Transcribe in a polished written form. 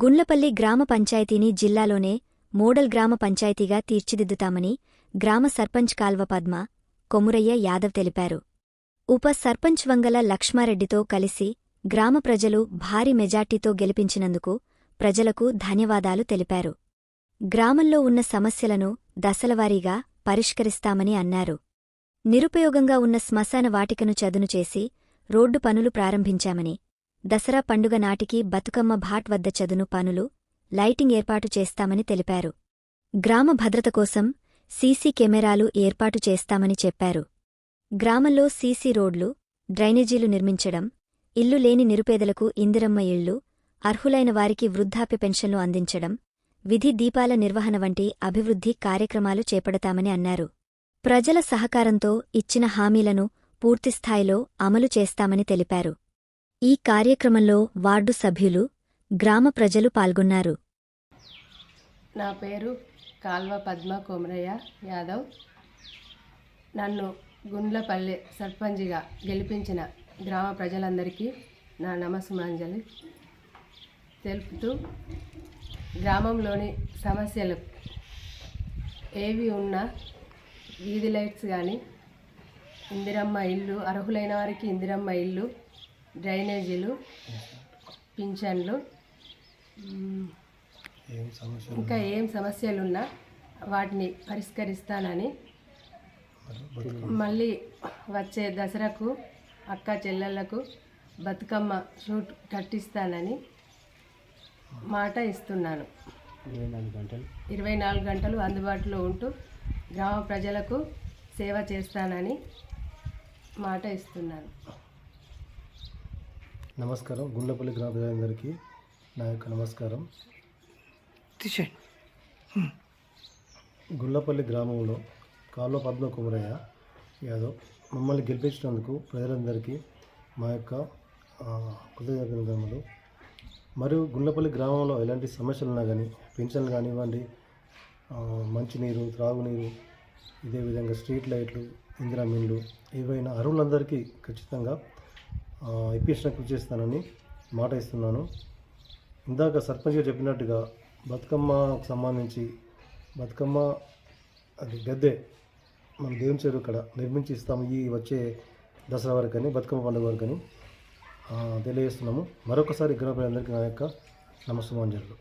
గుండ్లపల్లి గ్రామ పంచాయతీని జిల్లాలోనే మోడల్ గ్రామ పంచాయతీగా తీర్చిదిద్దుతామని గ్రామ సర్పంచ్ కాల్వ పద్మ కొమురయ్య యాదవ్ తెలిపారు. ఉప సర్పంచ్ వంగల లక్ష్మారెడ్డితో కలిసి గ్రామ ప్రజలు భారీ మెజార్టీతో గెలిపించినందుకు ప్రజలకు ధన్యవాదాలు తెలిపారు. గ్రామంలో ఉన్న సమస్యలను దశలవారీగా పరిష్కరిస్తామని అన్నారు. నిరుపయోగంగా ఉన్న శ్మశాన వాటికను చదును చేసి రోడ్డు పనులు ప్రారంభించామని, దసరా పండుగ నాటికి బతుకమ్మ ఘాట్ వద్ద చదును పనులు, లైటింగ్ ఏర్పాటు చేస్తామని తెలిపారు. గ్రామ భద్రత కోసం సీసీ కెమెరాలు ఏర్పాటు చేస్తామని చెప్పారు. గ్రామంలో సీసీ రోడ్లు, డ్రైనేజీలు నిర్మించడం, ఇల్లు లేని నిరుపేదలకు ఇందిరమ్మ ఇళ్లు, అర్హులైన వారికి వృద్ధాప్య పెన్షన్లు అందించడం, విధి దీపాల నిర్వహణ వంటి అభివృద్ధి కార్యక్రమాలు చేపడతామని అన్నారు. ప్రజల సహకారంతో ఇచ్చిన హామీలను పూర్తిస్థాయిలో అమలు చేస్తామని తెలిపారు. ఈ కార్యక్రమంలో వార్డు సభ్యులు, గ్రామ ప్రజలు పాల్గొన్నారు. నా పేరు కాల్వ పద్మ కొమరయ్య యాదవ్. నన్ను గుండ్లపల్లి సర్పంచిగా గెలిపించిన గ్రామ ప్రజలందరికీ నా నమస్సుమాంజలి తెలుపుతూ, గ్రామంలోని సమస్యలు ఏవి ఉన్నా వీధి లైట్స్ కానీ, ఇందిరమ్మ ఇల్లు, అర్హులైన వారికి ఇందిరమ్మ ఇల్లు, డ్రైనేజీలు, పింఛన్లు, ఇంకా ఏం సమస్యలున్నా వాటిని పరిష్కరిస్తానని, మళ్ళీ వచ్చే దసరాకు అక్క చెల్లెళ్లకు బతుకమ్మ షూట్ కట్టిస్తానని మాట ఇస్తున్నాను. 24 గంటలు అందుబాటులో ఉంటూ గ్రామ ప్రజలకు సేవ చేస్తానని మాట ఇస్తున్నాను. నమస్కారం. గుండ్లపల్లి గ్రామ ప్రజలందరికీ నా యొక్క నమస్కారం. గుండ్లపల్లి గ్రామంలో కాల్వ పద్మ కొమరయ్య యాదవ్ మమ్మల్ని గెలిపించినందుకు ప్రజలందరికీ మా యొక్క కృతజ్ఞతలు. మరియు గుండ్లపల్లి గ్రామంలో ఎలాంటి సమస్యలు ఉన్నా కానీ, పింఛన్లు కానివ్వండి, మంచినీరు, త్రాగునీరు, ఇదే విధంగా స్ట్రీట్ లైట్లు, ఇందిరమ్మ ఇల్లు, ఏవైనా అర్హులందరికీ ఖచ్చితంగా ఇప్పించిన కృషి చేస్తానని మాట ఇస్తున్నాను. ఇందాక సర్పంచ్గా చెప్పినట్టుగా బతుకమ్మకు సంబంధించి బతుకమ్మ అది గద్దె మన దేవుని చెరువు ఇక్కడ నిర్మించి ఇస్తాము ఈ వచ్చే దసరా వరకని, బతుకమ్మ పండుగ వరకని తెలియజేస్తున్నాము. మరొకసారి గ్రామ ప్రజలందరికీ నా యొక్క నమస్సుమాంజలు.